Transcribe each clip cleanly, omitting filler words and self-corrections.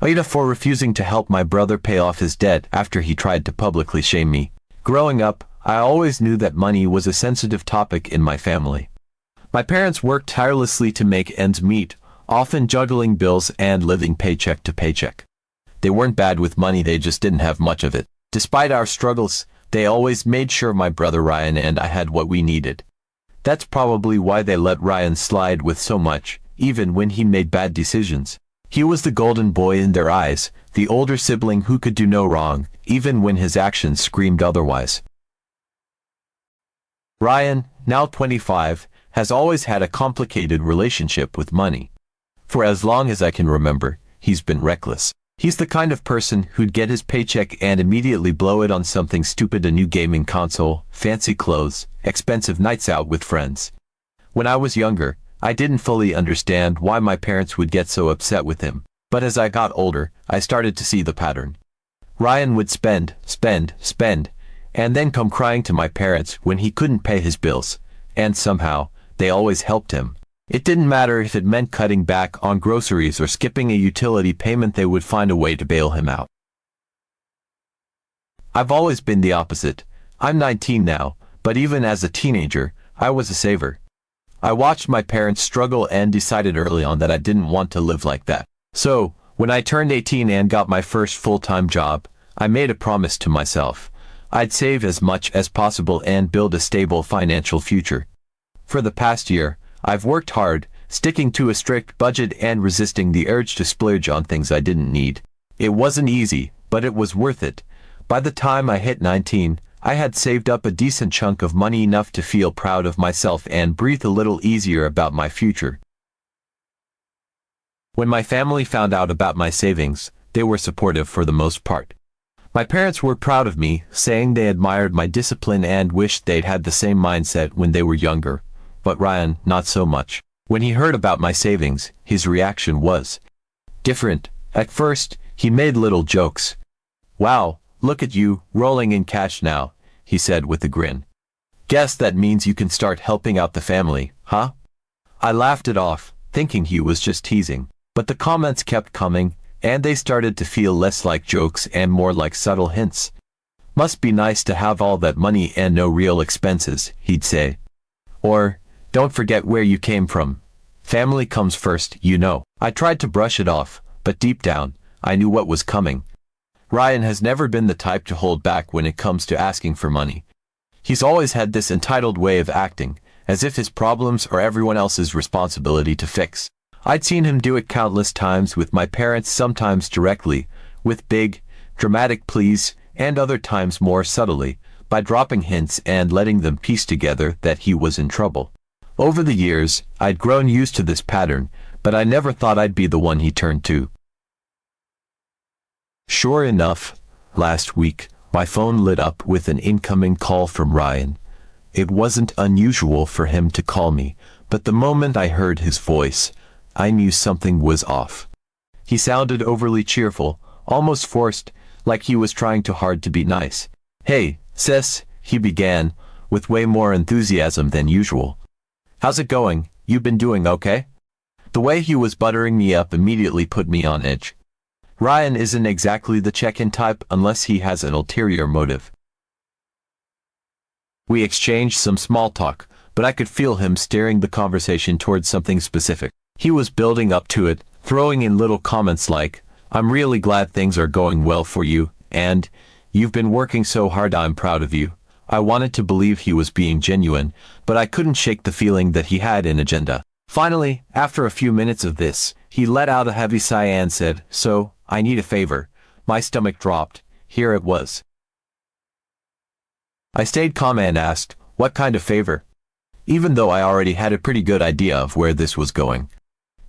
AITA for refusing to help my brother pay off his debt after he tried to publicly shame me. Growing up, I always knew that money was a sensitive topic in my family. My parents worked tirelessly to make ends meet, often juggling bills and living paycheck to paycheck. They weren't bad with money, they just didn't have much of it. Despite our struggles, they always made sure my brother Ryan and I had what we needed. That's probably why they let Ryan slide with so much, even when he made bad decisions. He was the golden boy in their eyes, the older sibling who could do no wrong, even when his actions screamed otherwise. Ryan, now 25, has always had a complicated relationship with money. For as long as I can remember, he's been reckless. He's the kind of person who'd get his paycheck and immediately blow it on something stupid: a new gaming console, fancy clothes, expensive nights out with friends. When I was younger, I didn't fully understand why my parents would get so upset with him, but as I got older, I started to see the pattern. Ryan would spend, and then come crying to my parents when he couldn't pay his bills, and somehow, they always helped him. It didn't matter if it meant cutting back on groceries or skipping a utility payment, they would find a way to bail him out. I've always been the opposite. I'm 19 now, but even as a teenager, I was a saver. I watched my parents struggle and decided early on that I didn't want to live like that. So, when I turned 18 and got my first full-time job, I made a promise to myself. I'd save as much as possible and build a stable financial future. For the past year, I've worked hard, sticking to a strict budget and resisting the urge to splurge on things I didn't need. It wasn't easy, but it was worth it. By the time I hit 19, I had saved up a decent chunk of money, enough to feel proud of myself and breathe a little easier about my future. When my family found out about my savings, they were supportive for the most part. My parents were proud of me, saying they admired my discipline and wished they'd had the same mindset when they were younger. But Ryan, not so much. When he heard about my savings, his reaction was different. At first, he made little jokes. "Wow, look at you, rolling in cash now," he said with a grin. "Guess that means you can start helping out the family, huh?" I laughed it off, thinking he was just teasing. But the comments kept coming, and they started to feel less like jokes and more like subtle hints. "Must be nice to have all that money and no real expenses," he'd say. Or, "Don't forget where you came from. Family comes first, you know." I tried to brush it off, but deep down, I knew what was coming. Ryan has never been the type to hold back when it comes to asking for money. He's always had this entitled way of acting, as if his problems are everyone else's responsibility to fix. I'd seen him do it countless times with my parents, sometimes directly, with big, dramatic pleas, and other times more subtly, by dropping hints and letting them piece together that he was in trouble. Over the years, I'd grown used to this pattern, but I never thought I'd be the one he turned to. Sure enough, last week, my phone lit up with an incoming call from Ryan. It wasn't unusual for him to call me, but the moment I heard his voice, I knew something was off. He sounded overly cheerful, almost forced, like he was trying too hard to be nice. "Hey, sis," he began, with way more enthusiasm than usual. "How's it going? You been doing okay?" The way he was buttering me up immediately put me on edge. Ryan isn't exactly the check-in type unless he has an ulterior motive. We exchanged some small talk, but I could feel him steering the conversation towards something specific. He was building up to it, throwing in little comments like, "I'm really glad things are going well for you," and, "You've been working so hard, I'm proud of you." I wanted to believe he was being genuine, but I couldn't shake the feeling that he had an agenda. Finally, after a few minutes of this, he let out a heavy sigh and said, "So, I need a favor." My stomach dropped. Here it was. I stayed calm and asked, "What kind of favor?" Even though I already had a pretty good idea of where this was going.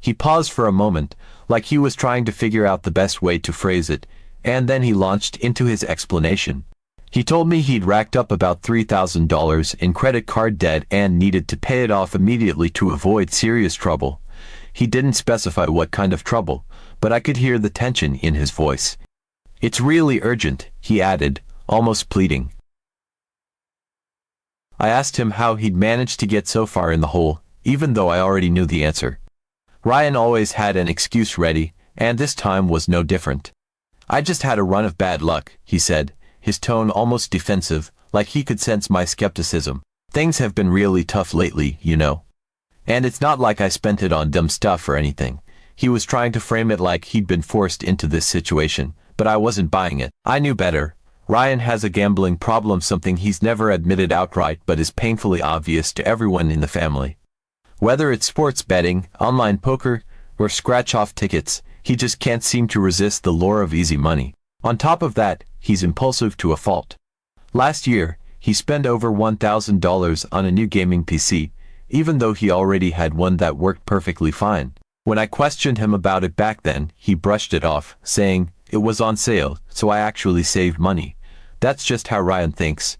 He paused for a moment, like he was trying to figure out the best way to phrase it, and then he launched into his explanation. He told me he'd racked up about $3,000 in credit card debt and needed to pay it off immediately to avoid serious trouble. He didn't specify what kind of trouble, but I could hear the tension in his voice. "It's really urgent," he added, almost pleading. I asked him how he'd managed to get so far in the hole, even though I already knew the answer. Ryan always had an excuse ready, and this time was no different. "I just had a run of bad luck," he said, his tone almost defensive, like he could sense my skepticism. "Things have been really tough lately, you know. And it's not like I spent it on dumb stuff or anything." He was trying to frame it like he'd been forced into this situation, but I wasn't buying it. I knew better. Ryan has a gambling problem, something he's never admitted outright but is painfully obvious to everyone in the family. Whether it's sports betting, online poker, or scratch-off tickets, he just can't seem to resist the lure of easy money. On top of that, he's impulsive to a fault. Last year, he spent over $1,000 on a new gaming PC, even though he already had one that worked perfectly fine. When I questioned him about it back then, he brushed it off, saying, "It was on sale, so I actually saved money." That's just how Ryan thinks.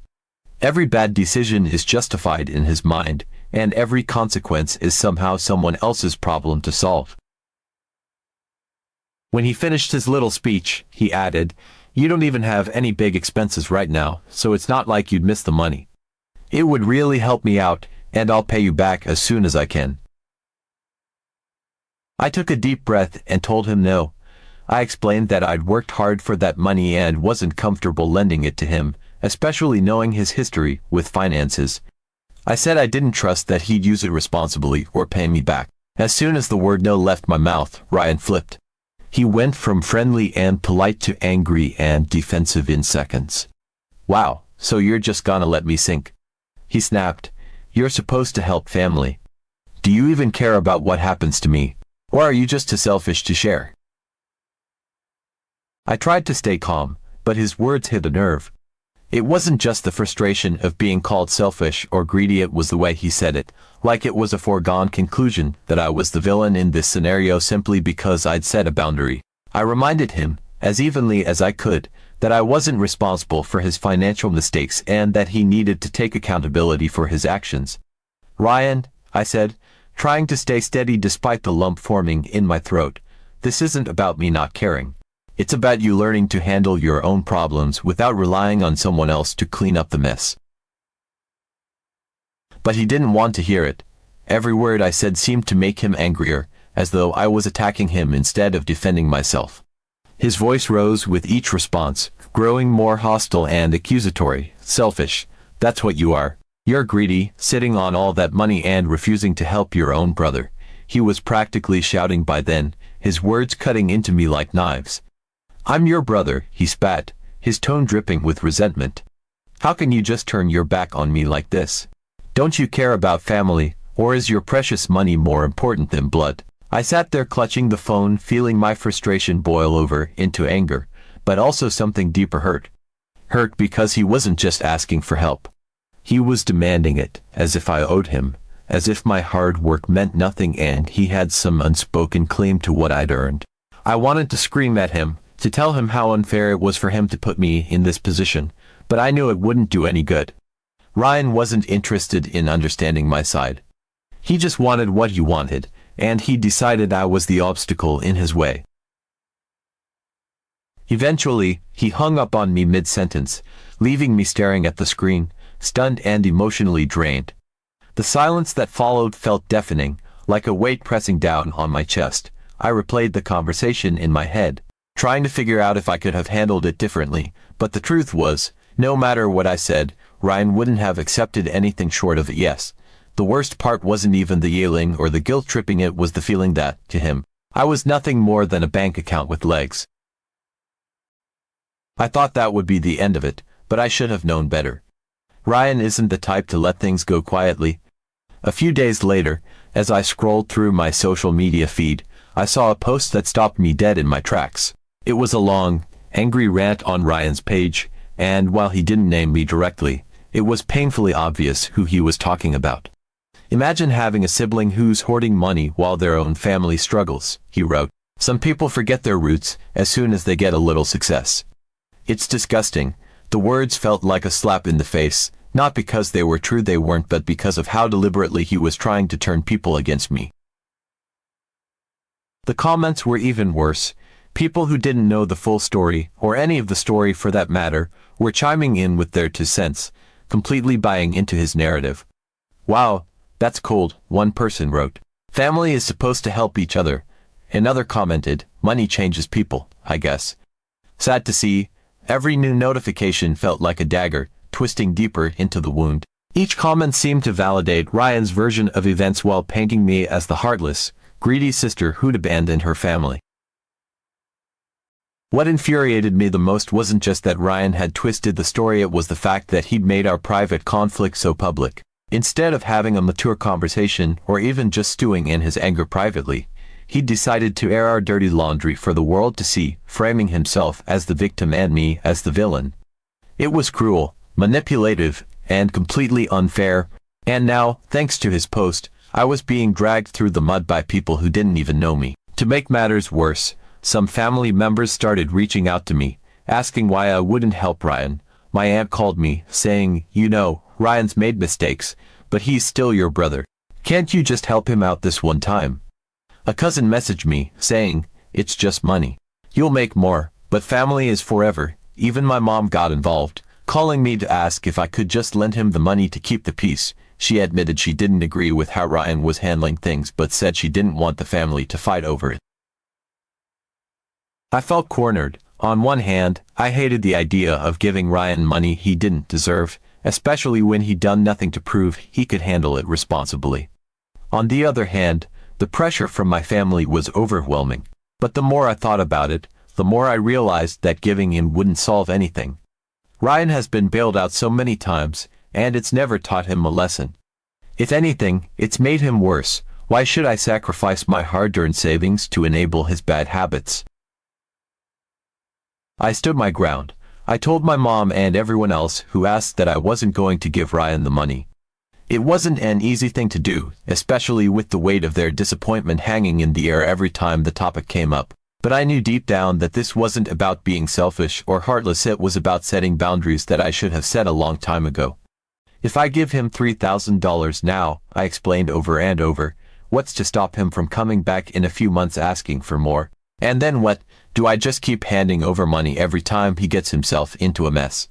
Every bad decision is justified in his mind, and every consequence is somehow someone else's problem to solve. When he finished his little speech, he added, "You don't even have any big expenses right now, so it's not like you'd miss the money. It would really help me out, and I'll pay you back as soon as I can." I took a deep breath and told him no. I explained that I'd worked hard for that money and wasn't comfortable lending it to him, especially knowing his history with finances. I said I didn't trust that he'd use it responsibly or pay me back. As soon as the word no left my mouth, Ryan flipped. He went from friendly and polite to angry and defensive in seconds. "Wow, so you're just gonna let me sink?" he snapped. "You're supposed to help family. Do you even care about what happens to me? Or are you just too selfish to share?" I tried to stay calm, but his words hit a nerve. It wasn't just the frustration of being called selfish or greedy, it was the way he said it, like it was a foregone conclusion that I was the villain in this scenario simply because I'd set a boundary. I reminded him, as evenly as I could, that I wasn't responsible for his financial mistakes and that he needed to take accountability for his actions. "Ryan," I said, trying to stay steady despite the lump forming in my throat, "this isn't about me not caring. It's about you learning to handle your own problems without relying on someone else to clean up the mess." But he didn't want to hear it. Every word I said seemed to make him angrier, as though I was attacking him instead of defending myself. His voice rose with each response, growing more hostile and accusatory. "Selfish. That's what you are. You're greedy, sitting on all that money and refusing to help your own brother." He was practically shouting by then, his words cutting into me like knives. "I'm your brother," he spat, his tone dripping with resentment. "How can you just turn your back on me like this? Don't you care about family, or is your precious money more important than blood?" I sat there clutching the phone, feeling my frustration boil over into anger, but also something deeper hurt. Hurt because he wasn't just asking for help. He was demanding it, as if I owed him, as if my hard work meant nothing and he had some unspoken claim to what I'd earned. I wanted to scream at him, to tell him how unfair it was for him to put me in this position, but I knew it wouldn't do any good. Ryan wasn't interested in understanding my side. He just wanted what he wanted, and he decided I was the obstacle in his way. Eventually, he hung up on me mid-sentence, leaving me staring at the screen, stunned and emotionally drained. The silence that followed felt deafening, like a weight pressing down on my chest. I replayed the conversation in my head, trying to figure out if I could have handled it differently, but the truth was, no matter what I said, Ryan wouldn't have accepted anything short of a yes. The worst part wasn't even the yelling or the guilt-tripping, it was the feeling that, to him, I was nothing more than a bank account with legs. I thought that would be the end of it, but I should have known better. Ryan isn't the type to let things go quietly. A few days later, as I scrolled through my social media feed, I saw a post that stopped me dead in my tracks. It was a long, angry rant on Ryan's page, and while he didn't name me directly, it was painfully obvious who he was talking about. "Imagine having a sibling who's hoarding money while their own family struggles," he wrote. "Some people forget their roots as soon as they get a little success. It's disgusting." The words felt like a slap in the face, not because they were true, they weren't, but because of how deliberately he was trying to turn people against me. The comments were even worse. People who didn't know the full story, or any of the story for that matter, were chiming in with their 2 cents, completely buying into his narrative. "Wow, that's cold," one person wrote. "Family is supposed to help each other, Another commented, "Money changes people, I guess." Sad to see, every new notification felt like a dagger, twisting deeper into the wound. Each comment seemed to validate Ryan's version of events while painting me as the heartless, greedy sister who'd abandoned her family. What infuriated me the most wasn't just that Ryan had twisted the story, it was the fact that he'd made our private conflict so public. Instead of having a mature conversation or even just stewing in his anger privately, he'd decided to air our dirty laundry for the world to see, framing himself as the victim and me as the villain. It was cruel, manipulative, and completely unfair, and now, thanks to his post, I was being dragged through the mud by people who didn't even know me. To make matters worse, some family members started reaching out to me, asking why I wouldn't help Ryan. My aunt called me, saying, "You know, Ryan's made mistakes, but he's still your brother. Can't you just help him out this one time?" A cousin messaged me, saying, "It's just money. You'll make more, but family is forever." Even my mom got involved, calling me to ask if I could just lend him the money to keep the peace. She admitted she didn't agree with how Ryan was handling things but said she didn't want the family to fight over it. I felt cornered. On one hand, I hated the idea of giving Ryan money he didn't deserve, especially when he'd done nothing to prove he could handle it responsibly. On the other hand, the pressure from my family was overwhelming. But the more I thought about it, the more I realized that giving in wouldn't solve anything. Ryan has been bailed out so many times, and it's never taught him a lesson. If anything, it's made him worse. Why should I sacrifice my hard-earned savings to enable his bad habits? I stood my ground. I told my mom and everyone else who asked that I wasn't going to give Ryan the money. It wasn't an easy thing to do, especially with the weight of their disappointment hanging in the air every time the topic came up. But I knew deep down that this wasn't about being selfish or heartless, it was about setting boundaries that I should have set a long time ago. If I give him $3,000 now, I explained over and over, what's to stop him from coming back in a few months asking for more? And then what? Do I just keep handing over money every time he gets himself into a mess?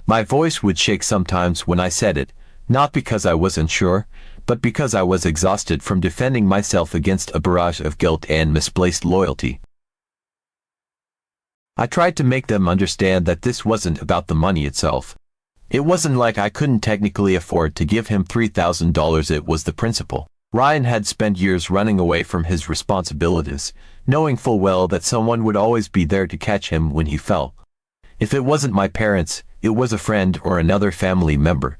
My voice would shake sometimes when I said it, not because I wasn't sure, but because I was exhausted from defending myself against a barrage of guilt and misplaced loyalty. I tried to make them understand that this wasn't about the money itself. It wasn't like I couldn't technically afford to give him $3,000, it was the principle. Ryan had spent years running away from his responsibilities, knowing full well that someone would always be there to catch him when he fell. If it wasn't my parents, it was a friend or another family member.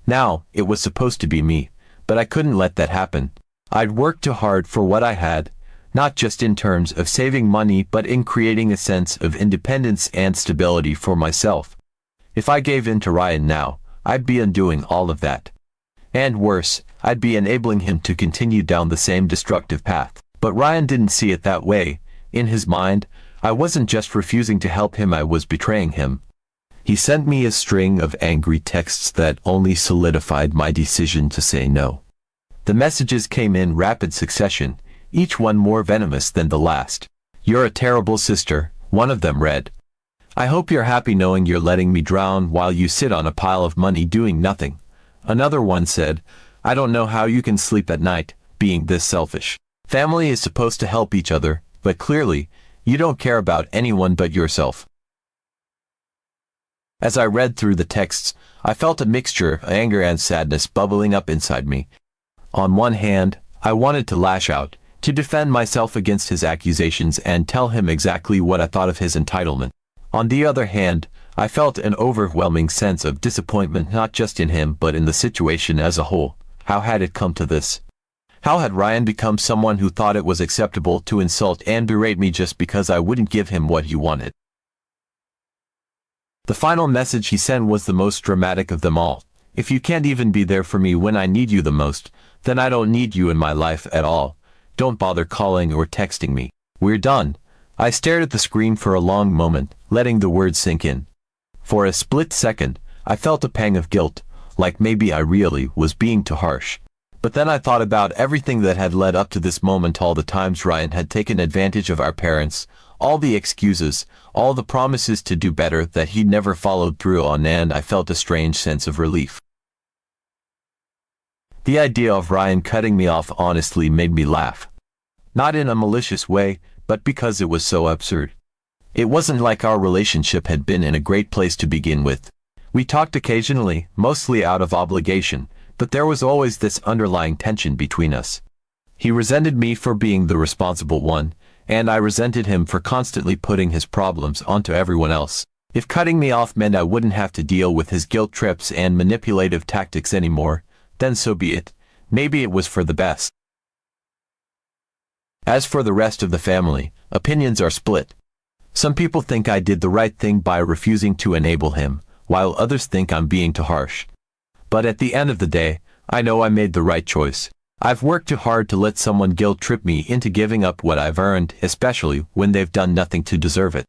Now, it was supposed to be me, but I couldn't let that happen. I'd worked too hard for what I had, not just in terms of saving money but in creating a sense of independence and stability for myself. If I gave in to Ryan now, I'd be undoing all of that. And worse, I'd be enabling him to continue down the same destructive path. But Ryan didn't see it that way. In his mind, I wasn't just refusing to help him, I was betraying him. He sent me a string of angry texts that only solidified my decision to say no. The messages came in rapid succession, each one more venomous than the last. "You're a terrible sister," one of them read. "I hope you're happy knowing you're letting me drown while you sit on a pile of money doing nothing." Another one said, "I don't know how you can sleep at night, being this selfish. Family is supposed to help each other, but clearly, you don't care about anyone but yourself." As I read through the texts, I felt a mixture of anger and sadness bubbling up inside me. On one hand, I wanted to lash out, to defend myself against his accusations and tell him exactly what I thought of his entitlement. On the other hand, I felt an overwhelming sense of disappointment not just in him but in the situation as a whole. How had it come to this? How had Ryan become someone who thought it was acceptable to insult and berate me just because I wouldn't give him what he wanted? The final message he sent was the most dramatic of them all. "If you can't even be there for me when I need you the most, then I don't need you in my life at all. Don't bother calling or texting me. We're done." I stared at the screen for a long moment, letting the words sink in. For a split second, I felt a pang of guilt, like maybe I really was being too harsh. But then I thought about everything that had led up to this moment, all the times Ryan had taken advantage of our parents, all the excuses, all the promises to do better that he'd never followed through on, and I felt a strange sense of relief. The idea of Ryan cutting me off honestly made me laugh. Not in a malicious way, but because it was so absurd. It wasn't like our relationship had been in a great place to begin with. We talked occasionally, mostly out of obligation, but there was always this underlying tension between us. He resented me for being the responsible one, and I resented him for constantly putting his problems onto everyone else. If cutting me off meant I wouldn't have to deal with his guilt trips and manipulative tactics anymore, then so be it. Maybe it was for the best. As for the rest of the family, opinions are split. Some people think I did the right thing by refusing to enable him, while others think I'm being too harsh. But at the end of the day, I know I made the right choice. I've worked too hard to let someone guilt trip me into giving up what I've earned, especially when they've done nothing to deserve it.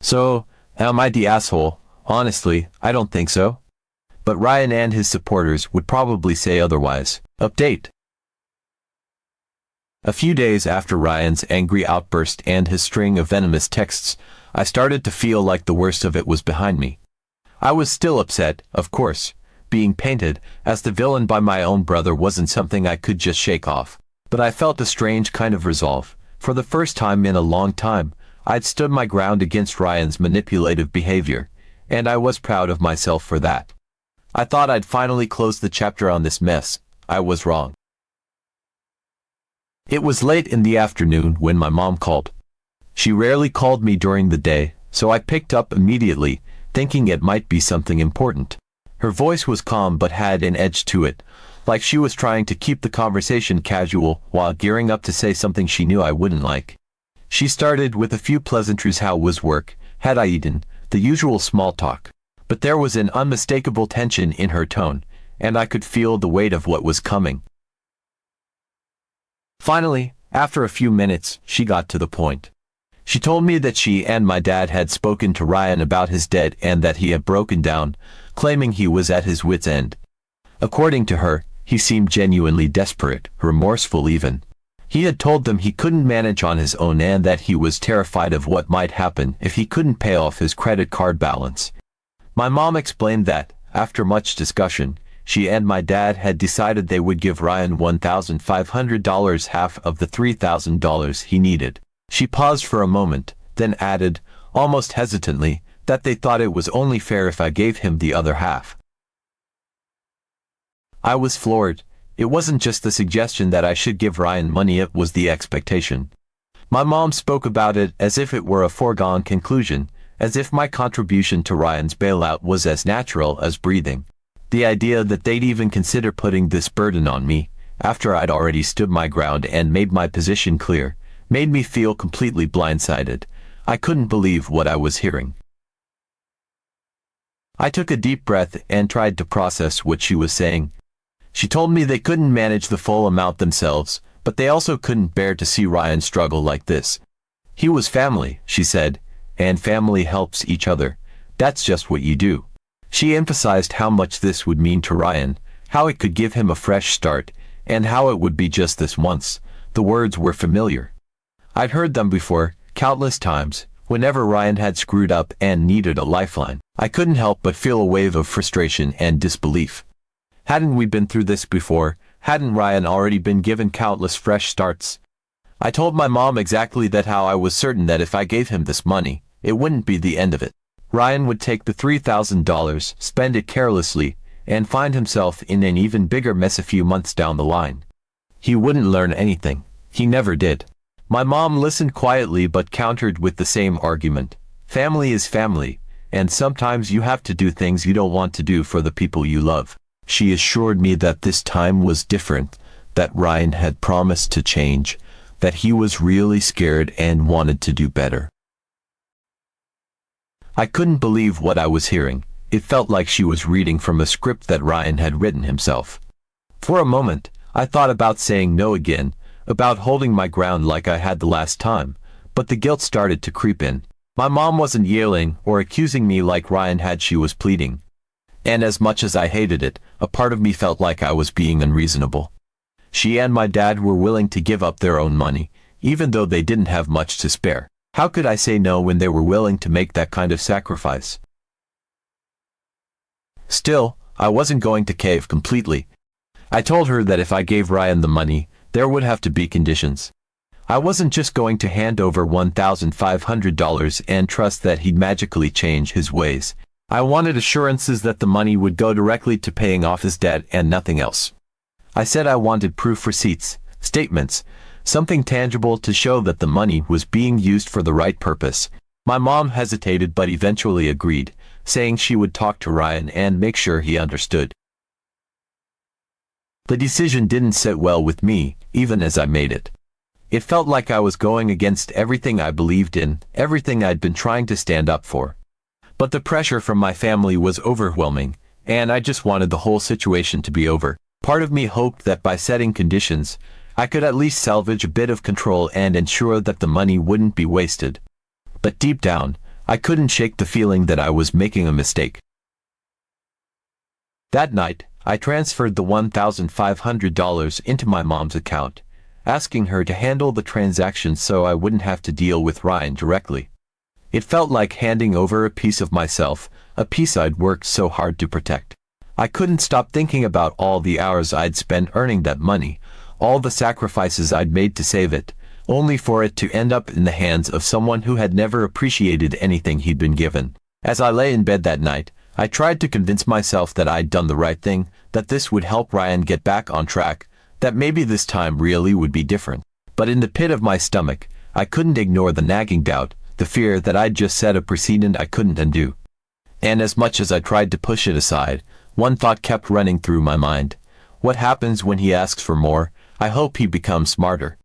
So, am I the asshole? Honestly, I don't think so. But Ryan and his supporters would probably say otherwise. Update. A few days after Ryan's angry outburst and his string of venomous texts, I started to feel like the worst of it was behind me. I was still upset, of course. Being painted as the villain by my own brother wasn't something I could just shake off. But I felt a strange kind of resolve. For the first time in a long time, I'd stood my ground against Ryan's manipulative behavior, and I was proud of myself for that. I thought I'd finally closed the chapter on this mess. I was wrong. It was late in the afternoon when my mom called. She rarely called me during the day, so I picked up immediately, thinking it might be something important. Her voice was calm but had an edge to it, like she was trying to keep the conversation casual while gearing up to say something she knew I wouldn't like. She started with a few pleasantries: how was work, had I eaten, the usual small talk. But there was an unmistakable tension in her tone, and I could feel the weight of what was coming. Finally, after a few minutes, she got to the point. She told me that she and my dad had spoken to Ryan about his debt and that he had broken down, claiming he was at his wit's end. According to her, he seemed genuinely desperate, remorseful even. He had told them he couldn't manage on his own and that he was terrified of what might happen if he couldn't pay off his credit card balance. My mom explained that, after much discussion, she and my dad had decided they would give Ryan $1,500, half of the $3,000 he needed. She paused for a moment, then added, almost hesitantly, that they thought it was only fair if I gave him the other half. I was floored. It wasn't just the suggestion that I should give Ryan money, it was the expectation. My mom spoke about it as if it were a foregone conclusion, as if my contribution to Ryan's bailout was as natural as breathing. The idea that they'd even consider putting this burden on me, after I'd already stood my ground and made my position clear, made me feel completely blindsided. I couldn't believe what I was hearing. I took a deep breath and tried to process what she was saying. She told me they couldn't manage the full amount themselves, but they also couldn't bear to see Ryan struggle like this. He was family, she said, and family helps each other. That's just what you do. She emphasized how much this would mean to Ryan, how it could give him a fresh start, and how it would be just this once. The words were familiar. I'd heard them before, countless times, whenever Ryan had screwed up and needed a lifeline. I couldn't help but feel a wave of frustration and disbelief. Hadn't we been through this before? Hadn't Ryan already been given countless fresh starts? I told my mom exactly that, how I was certain that if I gave him this money, it wouldn't be the end of it. Ryan would take the $3,000, spend it carelessly, and find himself in an even bigger mess a few months down the line. He wouldn't learn anything. He never did. My mom listened quietly but countered with the same argument. Family is family, and sometimes you have to do things you don't want to do for the people you love. She assured me that this time was different, that Ryan had promised to change, that he was really scared and wanted to do better. I couldn't believe what I was hearing. It felt like she was reading from a script that Ryan had written himself. For a moment, I thought about saying no again, about holding my ground like I had the last time, but the guilt started to creep in. My mom wasn't yelling or accusing me like Ryan had, she was pleading. And as much as I hated it, a part of me felt like I was being unreasonable. She and my dad were willing to give up their own money, even though they didn't have much to spare. How could I say no when they were willing to make that kind of sacrifice? Still, I wasn't going to cave completely. I told her that if I gave Ryan the money, there would have to be conditions. I wasn't just going to hand over $1,500 and trust that he'd magically change his ways. I wanted assurances that the money would go directly to paying off his debt and nothing else. I said I wanted proof, receipts, statements, something tangible to show that the money was being used for the right purpose. My mom hesitated but eventually agreed, saying she would talk to Ryan and make sure he understood. The decision didn't sit well with me, even as I made it. It felt like I was going against everything I believed in, everything I'd been trying to stand up for. But the pressure from my family was overwhelming, and I just wanted the whole situation to be over. Part of me hoped that by setting conditions, I could at least salvage a bit of control and ensure that the money wouldn't be wasted. But deep down, I couldn't shake the feeling that I was making a mistake. That night, I transferred the $1,500 into my mom's account, asking her to handle the transaction so I wouldn't have to deal with Ryan directly. It felt like handing over a piece of myself, a piece I'd worked so hard to protect. I couldn't stop thinking about all the hours I'd spent earning that money, all the sacrifices I'd made to save it, only for it to end up in the hands of someone who had never appreciated anything he'd been given. As I lay in bed that night, I tried to convince myself that I'd done the right thing, that this would help Ryan get back on track, that maybe this time really would be different. But in the pit of my stomach, I couldn't ignore the nagging doubt, the fear that I'd just set a precedent I couldn't undo. And as much as I tried to push it aside, one thought kept running through my mind. What happens when he asks for more? I hope he becomes smarter.